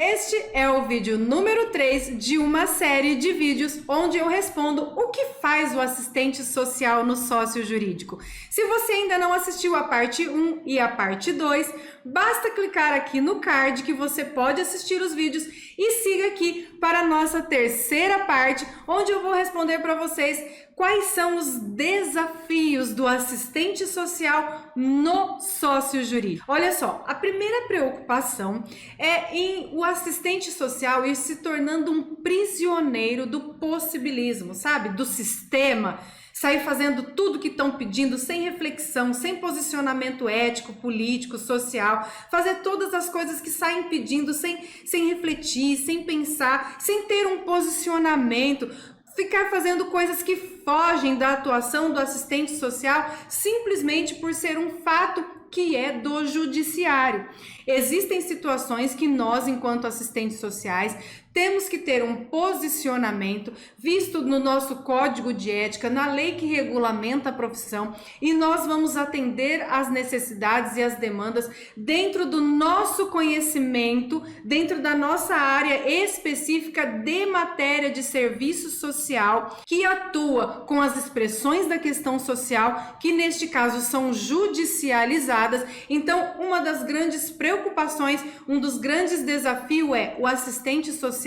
Este é o vídeo número 3 de uma série de vídeos onde eu respondo o que faz o assistente social no sócio jurídico. Se você ainda não assistiu a parte 1 e a parte 2, basta clicar aqui no card que você pode assistir os vídeos e siga aqui para a nossa terceira parte, onde eu vou responder para vocês quais são os desafios do assistente social no sócio jurídico. Olha só, a primeira preocupação é em o assistente social ir se tornando um prisioneiro do possibilismo, sabe? Do sistema. Sair fazendo tudo que estão pedindo sem reflexão, sem posicionamento ético, político, social, fazer todas as coisas que saem pedindo sem refletir, sem pensar, sem ter um posicionamento, ficar fazendo coisas que fogem da atuação do assistente social simplesmente por ser um fato que é do judiciário. Existem situações que nós, enquanto assistentes sociais, temos que ter um posicionamento visto no nosso código de ética, na lei que regulamenta a profissão, e nós vamos atender às necessidades e às demandas dentro do nosso conhecimento, dentro da nossa área específica de matéria de serviço social, que atua com as expressões da questão social, que neste caso são judicializadas. Então, uma das grandes preocupações, um dos grandes desafios é o assistente social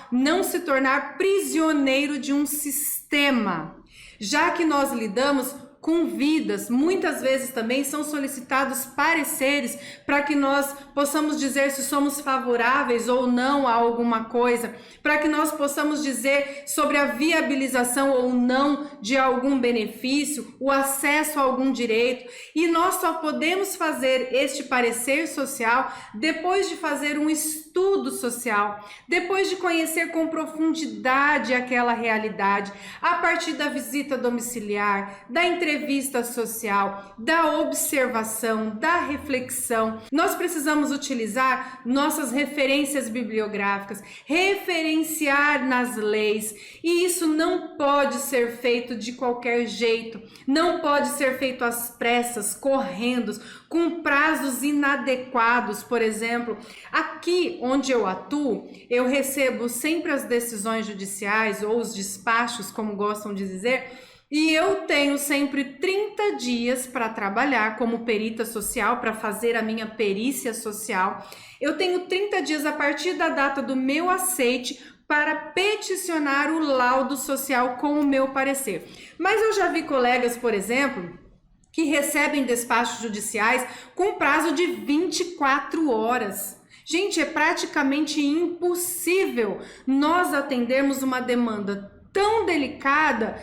não se tornar prisioneiro de um sistema, já que nós lidamos com vidas, muitas vezes também são solicitados pareceres para que nós possamos dizer se somos favoráveis ou não a alguma coisa, para que nós possamos dizer sobre a viabilização ou não de algum benefício, o acesso a algum direito, e nós só podemos fazer este parecer social depois de fazer um estudo social, depois de conhecer com profundidade aquela realidade, a partir da visita domiciliar, da entrevista social, da observação, da reflexão. Nós precisamos utilizar nossas referências bibliográficas, referenciar nas leis, e isso não pode ser feito de qualquer jeito, não pode ser feito às pressas, correndo, com prazos inadequados. Por exemplo, aqui onde eu atuo, eu recebo sempre as decisões judiciais ou os despachos, como gostam de dizer, e eu tenho sempre 30 dias para trabalhar como perita social, para fazer a minha perícia social. Eu tenho 30 dias a partir da data do meu aceite para peticionar o laudo social com o meu parecer. Mas eu já vi colegas, por exemplo, que recebem despachos judiciais com prazo de 24 horas. Gente, é praticamente impossível nós atendermos uma demanda tão delicada,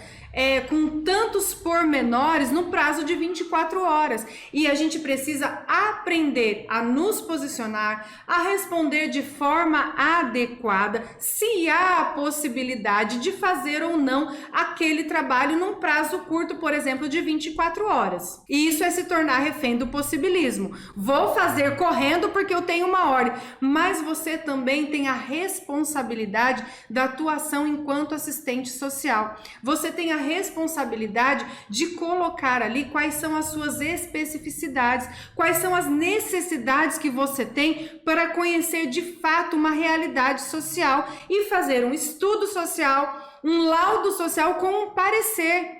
com tantos pormenores no prazo de 24 horas. E a gente precisa aprender a nos posicionar, a responder de forma adequada, se há a possibilidade de fazer ou não aquele trabalho num prazo curto, por exemplo, de 24 horas. E isso é se tornar refém do possibilismo. Vou fazer correndo porque eu tenho uma ordem, mas você também tem a responsabilidade da atuação enquanto assistente social. Você tem a responsabilidade de colocar ali quais são as suas especificidades, quais são as necessidades que você tem para conhecer de fato uma realidade social e fazer um estudo social, um laudo social com um parecer,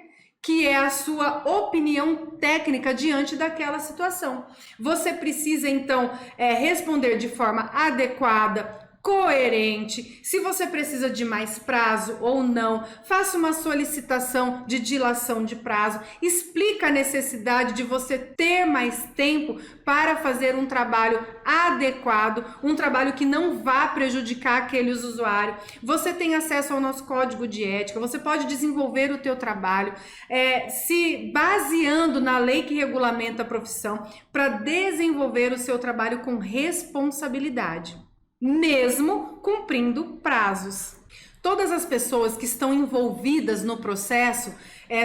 que é a sua opinião técnica diante daquela situação. Você precisa então responder de forma adequada, coerente. Se você precisa de mais prazo ou não, faça uma solicitação de dilação de prazo, explica a necessidade de você ter mais tempo para fazer um trabalho adequado, um trabalho que não vá prejudicar aquele usuário. Você tem acesso ao nosso código de ética, você pode desenvolver o teu trabalho se baseando na lei que regulamenta a profissão para desenvolver o seu trabalho com responsabilidade, mesmo cumprindo prazos. Todas as pessoas que estão envolvidas no processo,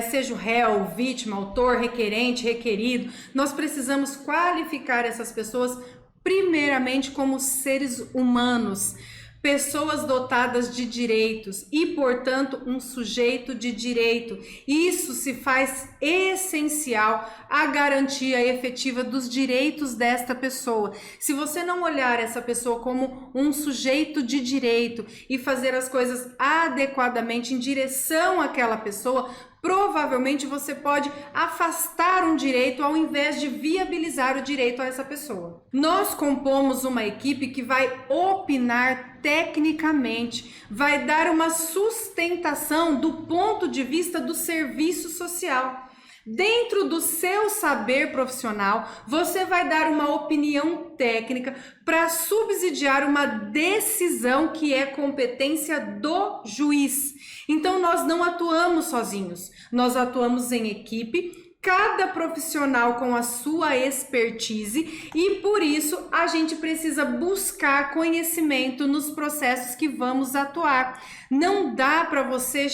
seja o réu, vítima, autor, requerente, requerido, nós precisamos qualificar essas pessoas primeiramente como seres humanos, pessoas dotadas de direitos e, portanto, um sujeito de direito. Isso se faz essencial à garantia efetiva dos direitos desta pessoa. Se você não olhar essa pessoa como um sujeito de direito e fazer as coisas adequadamente em direção àquela pessoa, provavelmente você pode afastar um direito ao invés de viabilizar o direito a essa pessoa. Nós compomos uma equipe que vai opinar tecnicamente, vai dar uma sustentação do ponto de vista do serviço social. Dentro do seu saber profissional, você vai dar uma opinião técnica para subsidiar uma decisão que é competência do juiz. Então, nós não atuamos sozinhos, nós atuamos em equipe, cada profissional com a sua expertise, e por isso a gente precisa buscar conhecimento nos processos que vamos atuar. Não dá para você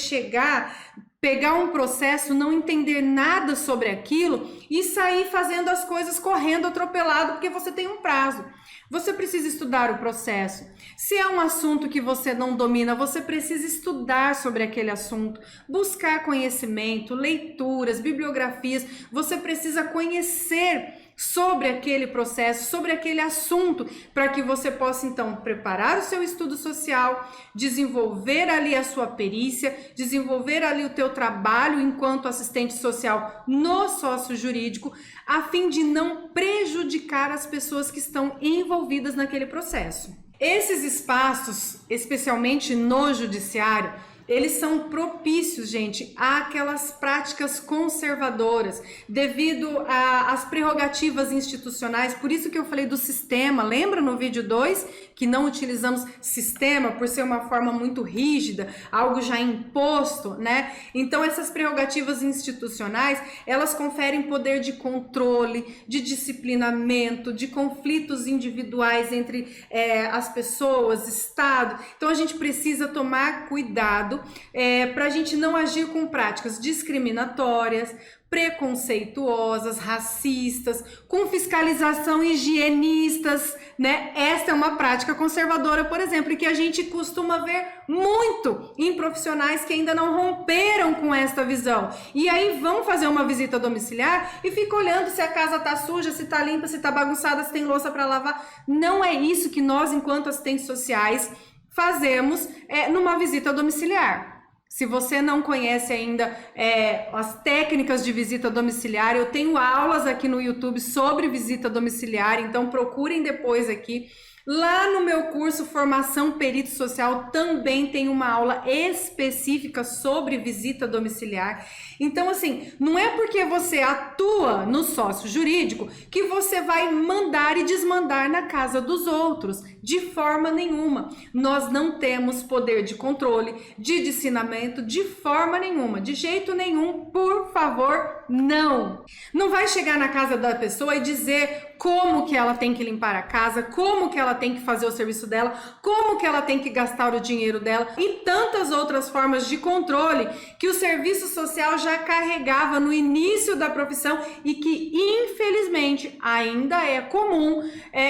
pegar um processo, não entender nada sobre aquilo e sair fazendo as coisas correndo atropelado porque você tem um prazo. Você precisa estudar o processo. Se é um assunto que você não domina, você precisa estudar sobre aquele assunto, buscar conhecimento, leituras, bibliografias. Você precisa conhecer sobre aquele processo, sobre aquele assunto, para que você possa então preparar o seu estudo social, desenvolver ali a sua perícia, desenvolver ali o teu trabalho enquanto assistente social no sócio jurídico, a fim de não prejudicar as pessoas que estão envolvidas naquele processo. Esses espaços, especialmente no judiciário, eles são propícios, gente, àquelas práticas conservadoras, devido às prerrogativas institucionais. Por isso que eu falei do sistema. Lembra no vídeo 2 que não utilizamos sistema por ser uma forma muito rígida, algo já imposto, né? Então, essas prerrogativas institucionais, elas conferem poder de controle, de disciplinamento, de conflitos individuais entre as pessoas, Estado. Então, a gente precisa tomar cuidado para a gente não agir com práticas discriminatórias, preconceituosas, racistas, com fiscalização higienistas, né? Essa é uma prática conservadora, por exemplo, e que a gente costuma ver muito em profissionais que ainda não romperam com esta visão. E aí vão fazer uma visita domiciliar e ficam olhando se a casa tá suja, se tá limpa, se tá bagunçada, se tem louça para lavar. Não é isso que nós, enquanto assistentes sociais, fazemos numa visita domiciliar. Se você não conhece ainda as técnicas de visita domiciliar, eu tenho aulas aqui no YouTube sobre visita domiciliar, então procurem depois aqui. Lá no meu curso Formação Perito Social também tem uma aula específica sobre visita domiciliar. Então, assim, não é porque você atua no sócio jurídico que você vai mandar e desmandar na casa dos outros, de forma nenhuma. Nós não temos poder de controle, de disciplinamento, de forma nenhuma, de jeito nenhum, por favor, não. Não vai chegar na casa da pessoa e dizer como que ela tem que limpar a casa, como que ela tem que fazer o serviço dela, como que ela tem que gastar o dinheiro dela e tantas outras formas de controle que o serviço social já carregava no início da profissão e que infelizmente ainda é comum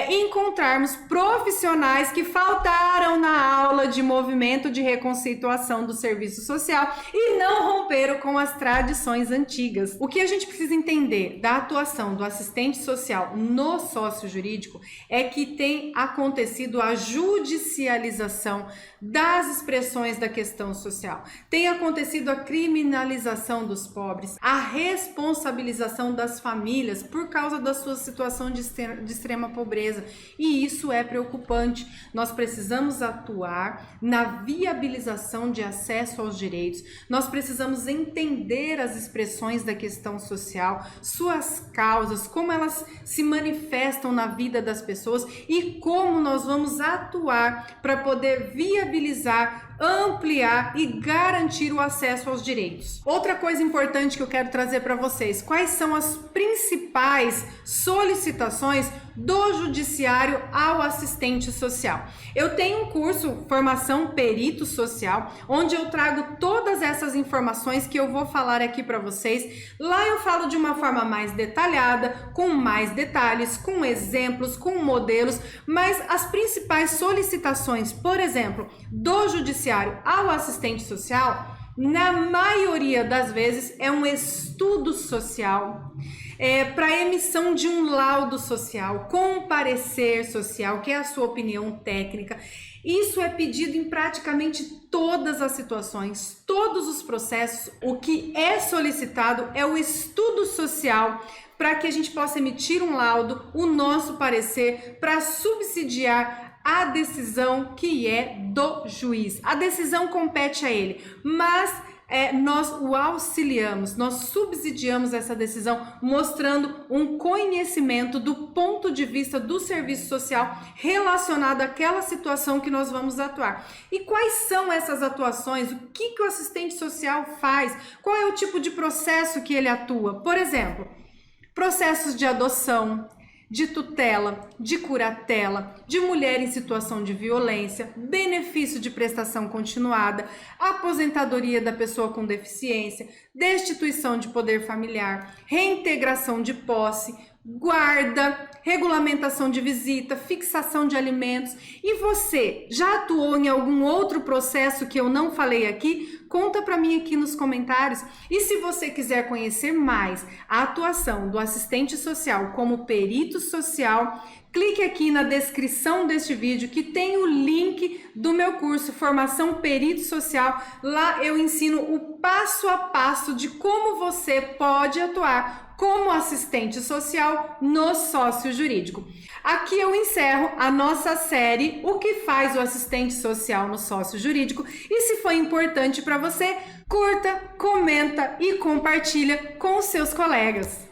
encontrarmos profissionais que faltaram na aula de movimento de reconceituação do serviço social e não romperam com as tradições antigas. O que a gente precisa entender da atuação do assistente social no sócio jurídico é que tem acontecido a judicialização das expressões da questão social, tem acontecido a criminalização dos pobres, a responsabilização das famílias por causa da sua situação de extrema pobreza, e isso é preocupante. Nós precisamos atuar na viabilização de acesso aos direitos, nós precisamos entender as expressões da questão social, suas causas, como elas se manifestam na vida das pessoas e como nós vamos atuar para poder viabilizar, ampliar e garantir o acesso aos direitos. Outra coisa importante que eu quero trazer para vocês: quais são as principais solicitações do judiciário ao assistente social. Eu tenho um curso, Formação Perito Social, onde eu trago todas essas informações que eu vou falar aqui para vocês. Lá eu falo de uma forma mais detalhada, com mais detalhes, com exemplos, com modelos, mas as principais solicitações, por exemplo, do judiciário ao assistente social, na maioria das vezes é um estudo social, para emissão de um laudo social, com parecer social, que é a sua opinião técnica. Isso é pedido em praticamente todas as situações, todos os processos. O que é solicitado é o estudo social, para que a gente possa emitir um laudo, o nosso parecer, para subsidiar a decisão que é do juiz. A decisão compete a ele, mas nós o auxiliamos, nós subsidiamos essa decisão, mostrando um conhecimento do ponto de vista do serviço social relacionado àquela situação que nós vamos atuar. E quais são essas atuações? O que o assistente social faz? Qual é o tipo de processo que ele atua? Por exemplo, processos de adoção, de tutela, de curatela, de mulher em situação de violência, benefício de prestação continuada, aposentadoria da pessoa com deficiência, destituição de poder familiar, reintegração de posse, guarda, regulamentação de visita, fixação de alimentos. E você já atuou em algum outro processo que eu não falei aqui? Conta para mim aqui nos comentários. E se você quiser conhecer mais a atuação do assistente social como perito social, clique aqui na descrição deste vídeo que tem o link do meu curso Formação Perito Social. Lá eu ensino o passo a passo de como você pode atuar como assistente social no sócio jurídico. Aqui eu encerro a nossa série O que faz o assistente social no sócio jurídico. E se foi importante para você, curta, comenta e compartilha com os seus colegas.